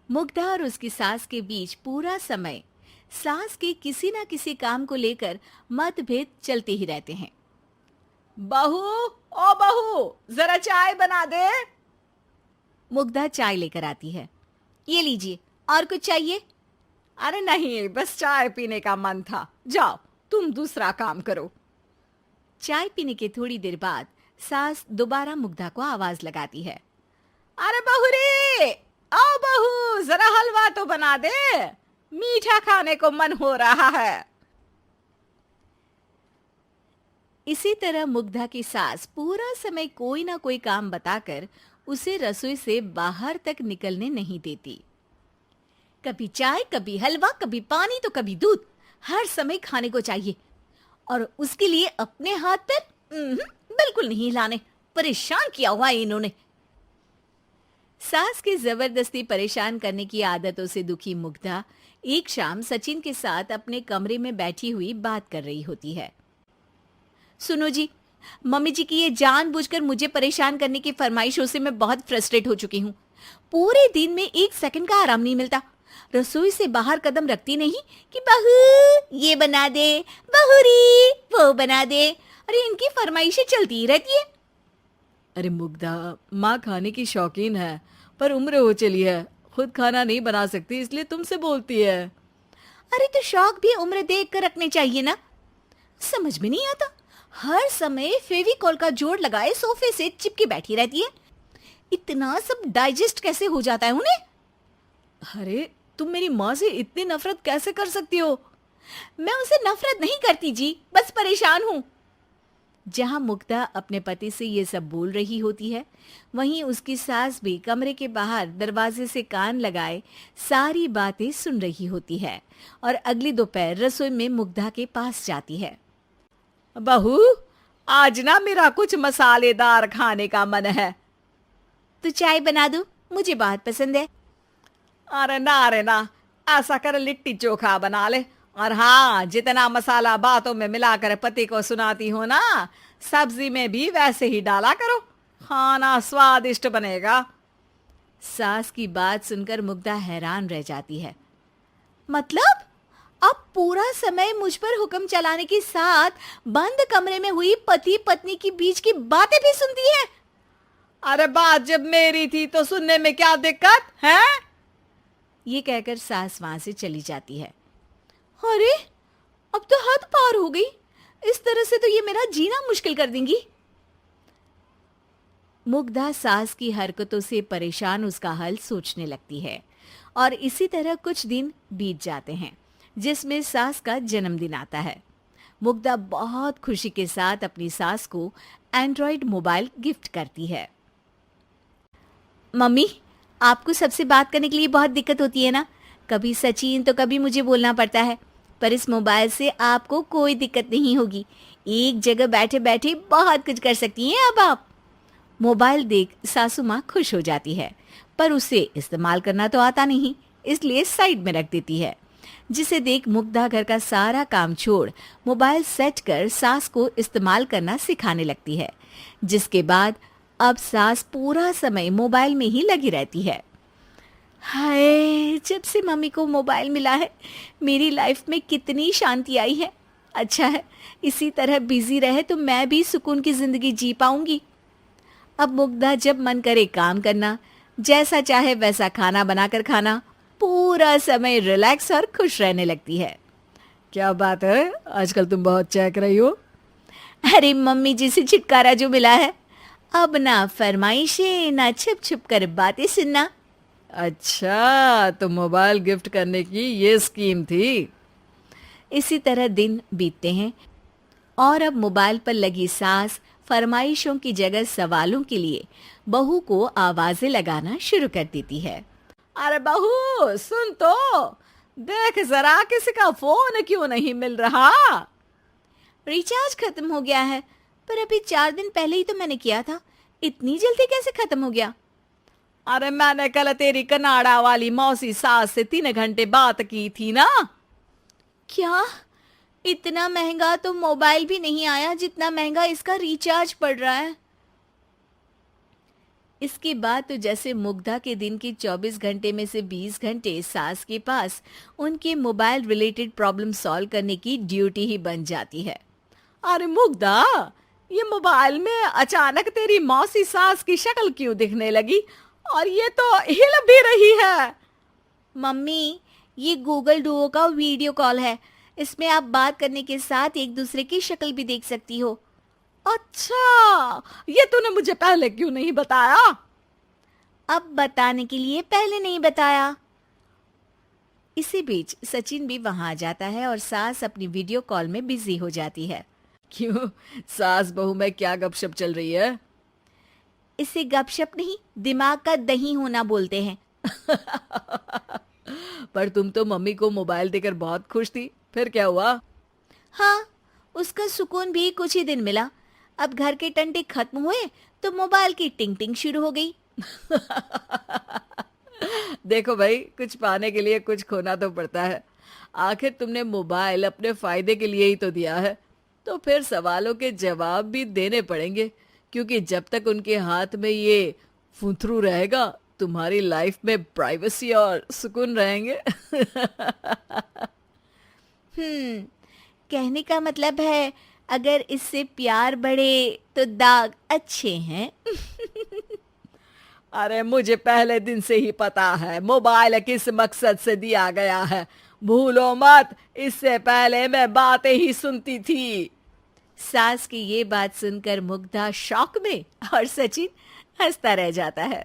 मुग्धा और उसकी सास के बीच पूरा समय सास के किसी ना किसी काम को लेकर मतभेद चलते ही रहते हैं। बहू, ओ बहू, जरा चाय बना दे। मुग्धा चाय लेकर आती है। ये लीजिए, और कुछ चाहिए? अरे नहीं, बस चाय पीने का मन था। जाओ, तुम दूसरा काम करो। चाय पीने के थोड़ी देर बाद सास दोबारा मुग्धा को आवाज लगाती है। अरे बहू रे, आओ बहू, जरा हलवा तो बना दे, मीठा खाने को मन हो रहा है। इसी तरह मुग्धा की सास पूरा समय कोई ना कोई काम बताकर उसे रसोई से बाहर तक निकलने नहीं देती। कभी चाय, कभी हलवा, कभी पानी तो कभी दूध, हर समय खाने को चाहिए। और उसके लिए अपने हाथ पैर बिल्कुल नहीं हिलाने। परेशान किया हुआ है इन्होंने। सास की जबरदस्ती परेशान करने की आदतों से दुखी मुग्धा एक शाम सचिन के साथ अपने कमरे में बैठी हुई बात कर रही होती है। सुनो जी, मम्मी जी की ये जानबूझकर मुझे परेशान करने की फरमाइशों से मैं बहुत फ्रस्ट्रेट हो चुकी हूँ। पूरे दिन में एक सेकंड का आराम नहीं मिलता। रसोई से बाहर कदम रखती नहीं कि बहू ये बना दे, बहू री वो बना दे। अरे इनकी फरमाइशें चलती ही रहती है। अरे मुग्धा, माँ खाने की शौकीन है, पर उम्र हो चली है, खुद खाना नहीं बना सकती, इसलिए तुमसे बोलती है। अरे तो शौक भी उम्र देख कर रखने चाहिए ना। समझ में नहीं आता, हर समय फेविकॉल का जोड़ लगाए सोफे से चिपके बैठी रहती है। इतना सब डाइजेस्ट कैसे हो जाता है उन्हें? अरे तुम मेरी माँ से इतनी नफरत कैसे कर सकती हो? मैं उनसे नफरत नहीं करती जी, बस परेशान हूँ। जहां मुग्धा अपने पति से ये सब बोल रही होती है, वहीं उसकी सास भी कमरे के बाहर दरवाजे से कान लगाए सारी बातें सुन रही होती है और अगली दोपहर रसोई में मुग्धा के पास जाती है। बहू, आज ना मेरा कुछ मसालेदार खाने का मन है। तो चाय बना दूं? मुझे बहुत पसंद है। अरे ना, ऐसा कर लिट्टी चोखा बना ले। और हाँ, जितना मसाला बातों में मिलाकर पति को सुनाती हो ना, सब्जी में भी वैसे ही डाला करो, खाना स्वादिष्ट बनेगा। सास की बात सुनकर मुग्धा हैरान रह जाती है। मतलब अब पूरा समय मुझ पर हुक्म चलाने के साथ बंद कमरे में हुई पति पत्नी की बीच की बातें भी सुनती है? अरे बात जब मेरी थी तो सुनने में क्या दिक्कत है? ये कहकर सास वहां से चली जाती है। अरे अब तो हद पार हो गई। इस तरह से तो ये मेरा जीना मुश्किल कर देंगी। मुग्धा सास की हरकतों से परेशान उसका हल सोचने लगती है और इसी तरह कुछ दिन बीत जाते हैं, जिसमें सास का जन्मदिन आता है। मुग्धा बहुत खुशी के साथ अपनी सास को एंड्रॉइड मोबाइल गिफ्ट करती है। मम्मी, आपको सबसे बात करने के लिए बहुत दिक्कत होती है ना? कभी सचिन तो कभी मुझे बोलना पड़ता है, पर इस मोबाइल से आपको कोई दिक्कत नहीं होगी। एक जगह बैठे बैठे बहुत कुछ कर सकती हैं अब आप। मोबाइल देख सासू माँ खुश हो जाती है, पर उसे इस्तेमाल करना तो आता नहीं, इसलिए साइड में रख देती है। जिसे देख मुग्धा घर का सारा काम छोड़ मोबाइल सेट कर सास को इस्तेमाल करना सिखाने लगती है, जिसके बाद अब सास पूरा समय मोबाइल में ही लगी रहती है। हाय, जब से मम्मी को मोबाइल मिला है मेरी लाइफ में कितनी शांति आई है। अच्छा है, इसी तरह बिजी रहे तो मैं भी सुकून की जिंदगी जी पाऊंगी। अब मुग्धा जब मन करे काम करना, जैसा चाहे वैसा खाना बनाकर खाना, पूरा समय रिलैक्स और खुश रहने लगती है। क्या बात है, आजकल तुम बहुत चहक रही हो। अरे मम्मी जी से छुटकारा जो मिला है, अब ना फरमाइशें ना छुप छुप कर बातें सुनना। अच्छा, तो मोबाइल गिफ्ट करने की ये स्कीम थी। इसी तरह दिन बीतते हैं और अब मोबाइल पर लगी सास फरमाइशों की जगह सवालों के लिए बहू को आवाजें लगाना शुरू कर देती है। अरे बहू सुन तो, देख जरा किसी का फोन क्यों नहीं मिल रहा? रिचार्ज खत्म हो गया है, पर अभी 4 दिन पहले ही तो मैंने किया था। इतनी जल्दी कैसे खत्म हो गया? अरे मैंने कल तेरी कनाडा वाली मौसी सास से 3 घंटे बात की थी ना। क्या? इतना महंगा तो मोबाइल भी नहीं आया जितना महंगा इसका रिचार्ज पड़ रहा है। इसके बाद तो जैसे मुग्धा के दिन के 24 घंटे में से 20 घंटे सास के पास उनके मोबाइल रिलेटेड प्रॉब्लम सॉल्व करने की ड्यूटी ही बन जाती है। अरे मुग्धा, ये मोबाइल में अचानक तेरी मौसी सास की शक्ल क्यों दिखने लगी? और ये तो हिल भी रही है। मम्मी, ये गूगल डुओ का वीडियो कॉल है। इसमें आप बात करने के साथ एक दूसरे की शक्ल भी देख सकती हो। अच्छा, ये तूने मुझे पहले क्यों नहीं बताया? अब बताने के लिए पहले नहीं बताया। इसी बीच सचिन भी वहां आ जाता है और सास अपनी वीडियो कॉल में बिजी हो जाती है। क्यों, सास बहू में क्या गपशप चल रही है? इसे गपशप नहीं, दिमाग का दही होना बोलते हैं। पर तुम तो मम्मी को मोबाइल देकर बहुत खुश थी, फिर क्या हुआ? हाँ, उसका सुकून भी कुछ ही दिन मिला। अब घर के टंटे खत्म हुए तो मोबाइल की टिंग टिंग शुरू हो गई। देखो भाई, कुछ पाने के लिए कुछ खोना तो पड़ता है। आखिर तुमने मोबाइल अपने फायदे के लिए ही तो दिया है, तो फिर सवालों के जवाब भी देने पड़ेंगे, क्योंकि जब तक उनके हाथ में ये फुंथरू रहेगा, तुम्हारी लाइफ में प्राइवेसी और सुकून रहेंगे। कहने का मतलब है अगर इससे प्यार बढ़े तो दाग अच्छे हैं। अरे मुझे पहले दिन से ही पता है मोबाइल किस मकसद से दिया गया है। भूलो मत, इससे पहले मैं बातें ही सुनती थी। सास की ये बात सुनकर मुग्धा शॉक में और सचिन हंसता रह जाता है।